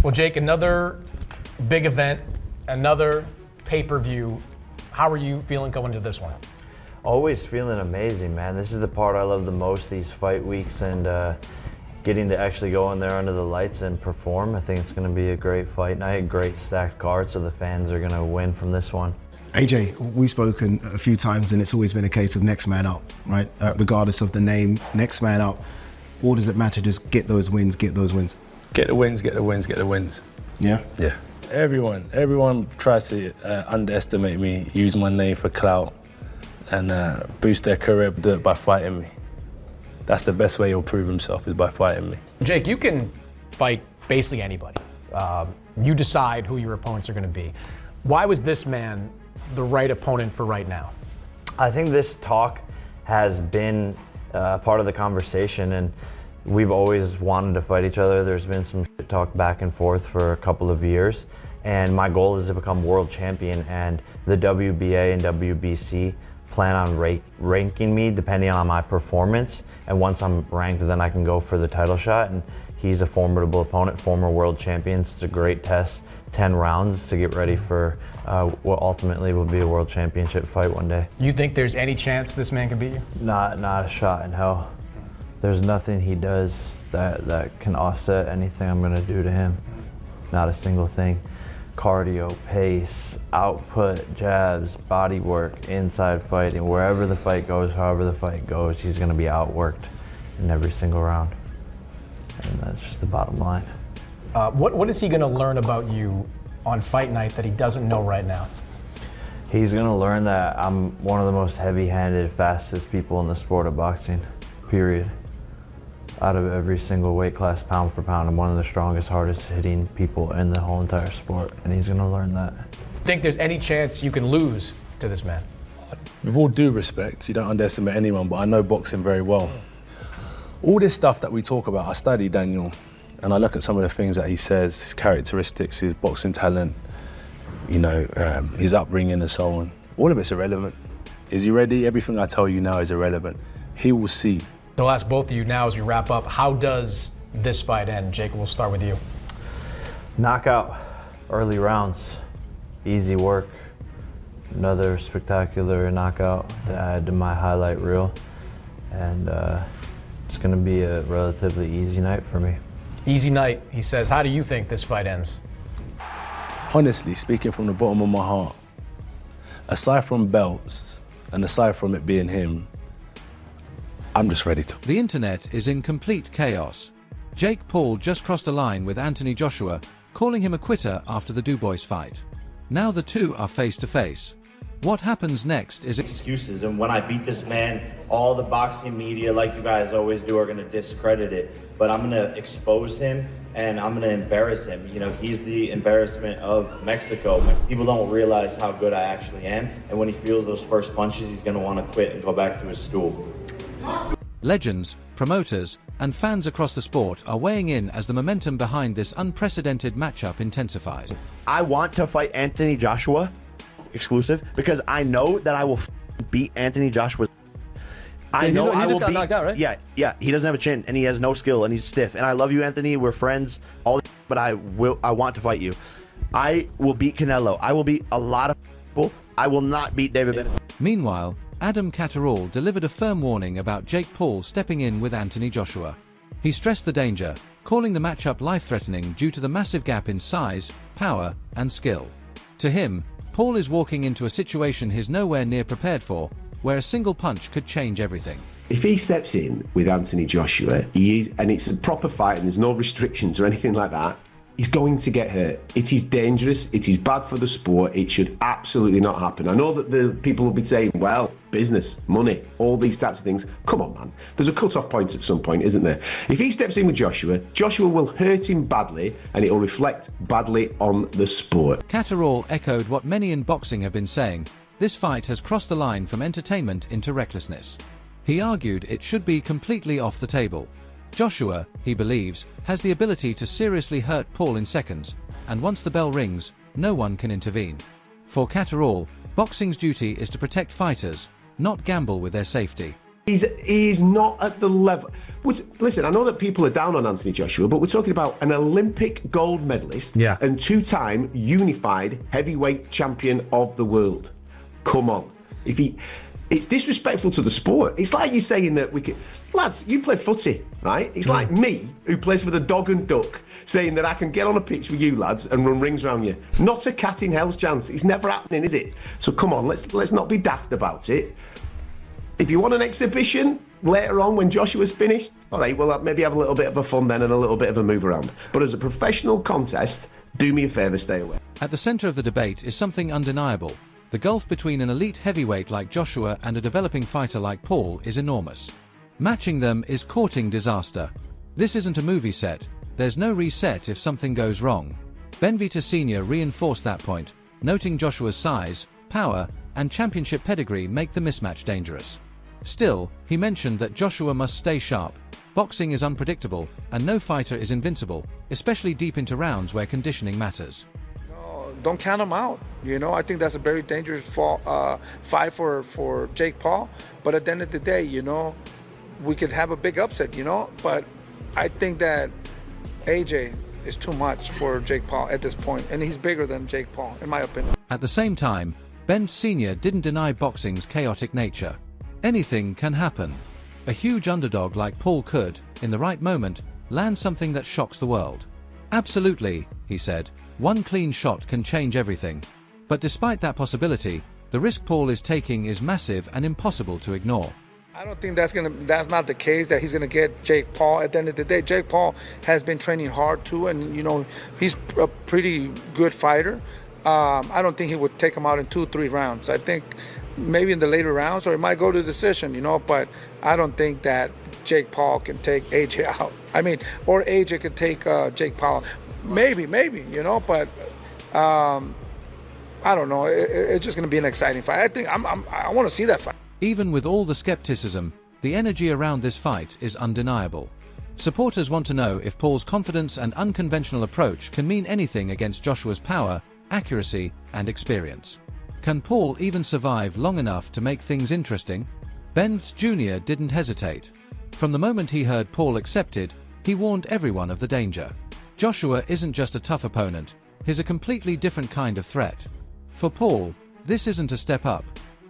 Well, Jake, another big event, another pay-per-view. How are you feeling going into this one? Always feeling amazing, man. This is the part I love the most, these fight weeks, and getting to actually go in there under the lights and perform. I think it's going to be a great fight, and I had great stacked cards, so the fans are going to win from this one. AJ, we've spoken a few times, and it's always been a case of next man up, right? Regardless of the name, next man up. What does it matter? Just get those wins, get those wins. Get the wins, get the wins, get the wins. Yeah? Yeah. Everyone tries to underestimate me, use my name for clout, and boost their career by fighting me. That's the best way he'll prove himself, is by fighting me. Jake, you can fight basically anybody. You decide who your opponents are going to be. Why was this man the right opponent for right now? I think this talk has been part of the conversation, and we've always wanted to fight each other. There's been some shit talk back and forth for a couple of years, and my goal is to become world champion, and the WBA and WBC plan on ranking me depending on my performance, and once I'm ranked, then I can go for the title shot. And he's a formidable opponent, former world champion. It's a great test, 10 rounds to get ready for what ultimately will be a world championship fight one day. You think there's any chance this man can beat you? Not a shot in hell. There's nothing he does that can offset anything I'm gonna do to him. Not a single thing. Cardio, pace, output, jabs, body work, inside fighting, wherever the fight goes, however the fight goes, he's gonna be outworked in every single round. And that's just the bottom line. What is he gonna learn about you on fight night that he doesn't know right now? He's gonna learn that I'm one of the most heavy-handed, fastest people in the sport of boxing, period. Out of every single weight class, pound for pound, I'm one of the strongest, hardest hitting people in the whole entire sport, and he's gonna learn that. Think there's any chance you can lose to this man? With all due respect, you don't underestimate anyone, but I know boxing very well. All this stuff that we talk about, I study Daniel, and I look at some of the things that he says, his characteristics, his boxing talent, you know, his upbringing and so on. All of it's irrelevant. Is he ready? Everything I tell you now is irrelevant. He will see. So I'll ask both of you now as we wrap up, how does this fight end? Jake, we'll start with you. Knockout, early rounds, easy work. Another spectacular knockout to add to my highlight reel. And it's gonna be a relatively easy night for me. Easy night, he says. How do you think this fight ends? Honestly, speaking from the bottom of my heart, aside from belts and aside from it being him, I'm just ready to. The internet is in complete chaos. Jake Paul just crossed a line with Anthony Joshua, calling him a quitter after the DuBois fight. Now the two are face to face. What happens next is excuses, and when I beat this man, all the boxing media, like you guys always do, are gonna discredit it. But I'm gonna expose him and I'm gonna embarrass him. You know, he's the embarrassment of Mexico. People don't realize how good I actually am, and when he feels those first punches, he's gonna wanna quit and go back to his stool. legends, promoters, and fans across the sport are weighing in as the momentum behind this unprecedented matchup intensifies. I want to fight Anthony Joshua, exclusive, because I know that I will beat Anthony Joshua. I know I will beat. Knocked out, right? Yeah. He doesn't have a chin, and he has no skill, and he's stiff. And I love you, Anthony. We're friends. But I want to fight you. I will beat Canelo. I will beat a lot of people. I will not beat David Benavidez. Meanwhile, Adam Catterall delivered a firm warning about Jake Paul stepping in with Anthony Joshua. He stressed the danger, calling the matchup life-threatening due to the massive gap in size, power, and skill. To him, Paul is walking into a situation he's nowhere near prepared for, where a single punch could change everything. If he steps in with Anthony Joshua, and it's a proper fight and there's no restrictions or anything like that, he's going to get hurt. It is dangerous, it is bad for the sport, it should absolutely not happen. I know that the people will be saying, well, business, money, all these types of things. Come on, man. There's a cut-off point at some point, isn't there? If he steps in with Joshua, Joshua will hurt him badly and it will reflect badly on the sport. Catterall echoed what many in boxing have been saying. This fight has crossed the line from entertainment into recklessness. He argued it should be completely off the table. Joshua, he believes, has the ability to seriously hurt Paul in seconds, and once the bell rings, no one can intervene. For Catterall, boxing's duty is to protect fighters, not gamble with their safety. He's not at the level. Listen, I know that people are down on Anthony Joshua, but we're talking about an Olympic gold medalist and 2-time unified heavyweight champion of the world. Come on. It's disrespectful to the sport. It's like you saying that lads, you play footy, right? It's like me, who plays for the Dog and Duck, saying that I can get on a pitch with you lads and run rings around you. Not a cat in hell's chance. It's never happening, is it? So come on, let's not be daft about it. If you want an exhibition later on when Joshua's finished, all right, well, maybe have a little bit of a fun then and a little bit of a move around. But as a professional contest, do me a favour, stay away. At the center of the debate is something undeniable. The gulf between an elite heavyweight like Joshua and a developing fighter like Paul is enormous. Matching them is courting disaster. This isn't a movie set. There's no reset if something goes wrong. Benvita Sr. reinforced that point, noting Joshua's size, power, and championship pedigree make the mismatch dangerous. Still, he mentioned that Joshua must stay sharp. Boxing is unpredictable, and no fighter is invincible, especially deep into rounds where conditioning matters. Don't count him out. I think that's a very dangerous fight for Jake Paul. But at the end of the day, we could have a big upset, But I think that AJ is too much for Jake Paul at this point, and he's bigger than Jake Paul, in my opinion. At the same time, Ben Sr. didn't deny boxing's chaotic nature. Anything can happen. A huge underdog like Paul could, in the right moment, land something that shocks the world. Absolutely, he said, one clean shot can change everything. But despite that possibility, the risk Paul is taking is massive and impossible to ignore. I don't think that's not the case, that he's gonna get Jake Paul. At the end of the day, Jake Paul has been training hard too, and he's a pretty good fighter. I don't think he would take him out in 2-3 rounds. I think maybe in the later rounds, or it might go to decision, but I don't think that Jake Paul can take AJ out. Or AJ could take Jake Paul. Maybe, but I don't know. It's just going to be an exciting fight. I think I want to see that fight. Even with all the skepticism, the energy around this fight is undeniable. Supporters want to know if Paul's confidence and unconventional approach can mean anything against Joshua's power, accuracy, and experience. Can Paul even survive long enough to make things interesting? Benz Jr. didn't hesitate. From the moment he heard Paul accepted, he warned everyone of the danger. Joshua isn't just a tough opponent, he's a completely different kind of threat. For Paul, this isn't a step up.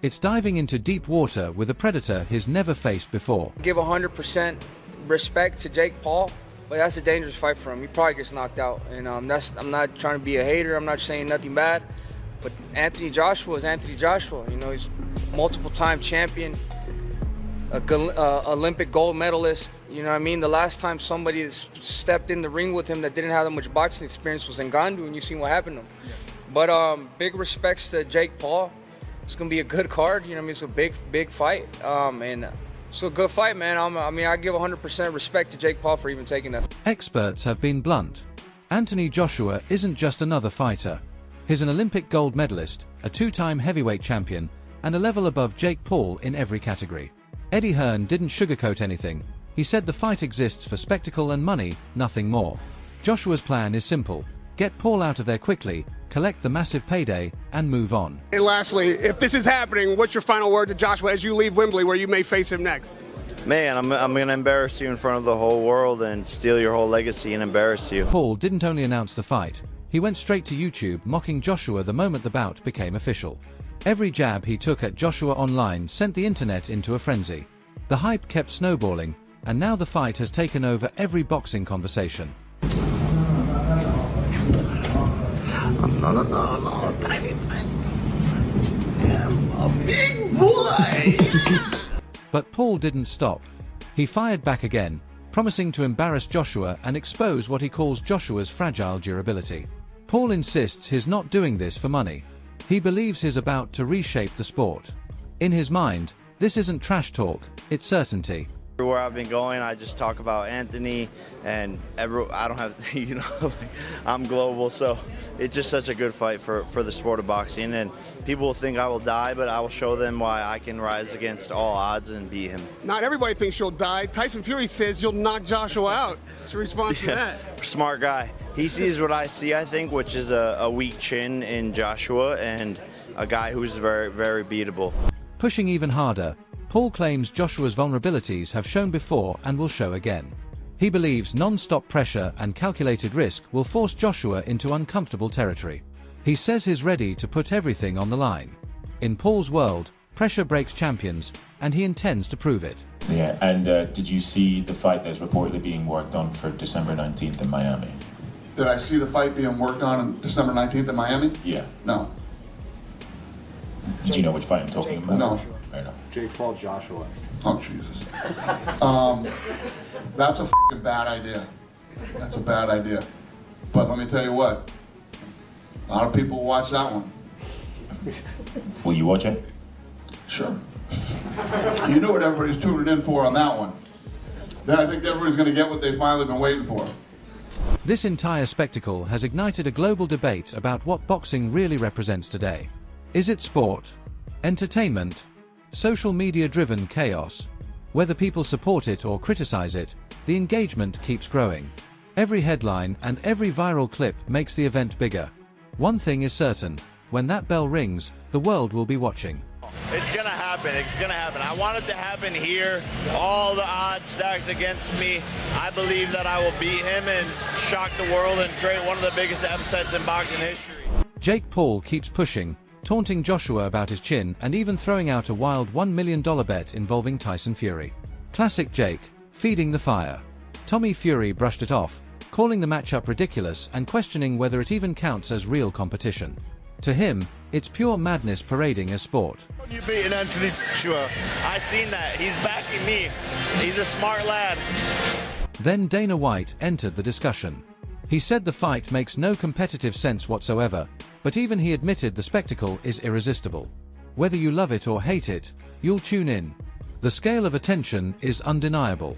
It's diving into deep water with a predator he's never faced before. Give 100% respect to Jake Paul, but that's a dangerous fight for him. He probably gets knocked out, and I'm not trying to be a hater. I'm not saying nothing bad, but Anthony Joshua is Anthony Joshua. He's multiple-time champion, Olympic gold medalist. The last time somebody stepped in the ring with him that didn't have that much boxing experience was Ngannou, and you've seen what happened to him. Yeah. But big respects to Jake Paul. It's gonna be a good card. It's a big fight, and it's a good fight, man. I give 100% respect to Jake Paul for even taking that. Experts have been blunt. Anthony Joshua isn't just another fighter. He's an Olympic gold medalist, a 2-time heavyweight champion, and a level above Jake Paul in every category. Eddie Hearn didn't sugarcoat anything. He said the fight exists for spectacle and money, nothing more. Joshua's plan is simple: get Paul out of there quickly, collect the massive payday, and move on. And lastly, if this is happening, what's your final word to Joshua as you leave Wembley, where you may face him next? Man, I'm going to embarrass you in front of the whole world and steal your whole legacy and embarrass you. Paul didn't only announce the fight, he went straight to YouTube mocking Joshua the moment the bout became official. Every jab he took at Joshua online sent the internet into a frenzy. The hype kept snowballing, and now the fight has taken over every boxing conversation. No, tiny. I'm a big boy. But Paul didn't stop. He fired back again, promising to embarrass Joshua and expose what he calls Joshua's fragile durability. Paul insists he's not doing this for money. He believes he's about to reshape the sport. In his mind, this isn't trash talk, it's certainty. Everywhere I've been going, I just talk about Anthony, and I don't have, I'm global, so it's just such a good fight for the sport of boxing, and people will think I will die, but I will show them why I can rise against all odds and beat him. Not everybody thinks you'll die. Tyson Fury says you'll knock Joshua out. What's your response to that? Smart guy. He sees what I see, I think, which is a weak chin in Joshua and a guy who's very, very beatable. Pushing even harder, Paul Paul claims Joshua's vulnerabilities have shown before and will show again. He believes non-stop pressure and calculated risk will force Joshua into uncomfortable territory. He says he's ready to put everything on the line. In Paul's world, pressure breaks champions, and he intends to prove it. Yeah, and did you see the fight that's reportedly being worked on for December 19th in Miami? Did I see the fight being worked on December 19th in Miami? Yeah. No. Did you know which fight I'm talking about? No. Fair enough. Jake Paul, Joshua. Oh, Jesus. That's a f***ing bad idea. That's a bad idea. But let me tell you what, a lot of people watch that one. Will you watch it? Sure. You know what everybody's tuning in for on that one. Then I think everybody's going to get what they've finally been waiting for. This entire spectacle has ignited a global debate about what boxing really represents today. Is it sport? Entertainment? Social media-driven chaos? Whether people support it or criticize it, the engagement keeps growing. Every headline and every viral clip makes the event bigger. One thing is certain, when that bell rings, the world will be watching. It's gonna happen, it's gonna happen. I want it to happen here. All the odds stacked against me. I believe that I will beat him and shock the world and create one of the biggest upsets in boxing history. Jake Paul keeps pushing, taunting Joshua about his chin and even throwing out a wild $1 million bet involving Tyson Fury. Classic Jake, feeding the fire. Tommy Fury brushed it off, calling the matchup ridiculous and questioning whether it even counts as real competition. To him, it's pure madness parading as sport. You beating Anthony Joshua. I seen that. He's backing me. He's a smart lad. Then Dana White entered the discussion. He said the fight makes no competitive sense whatsoever, but even he admitted the spectacle is irresistible. Whether you love it or hate it, you'll tune in. The scale of attention is undeniable.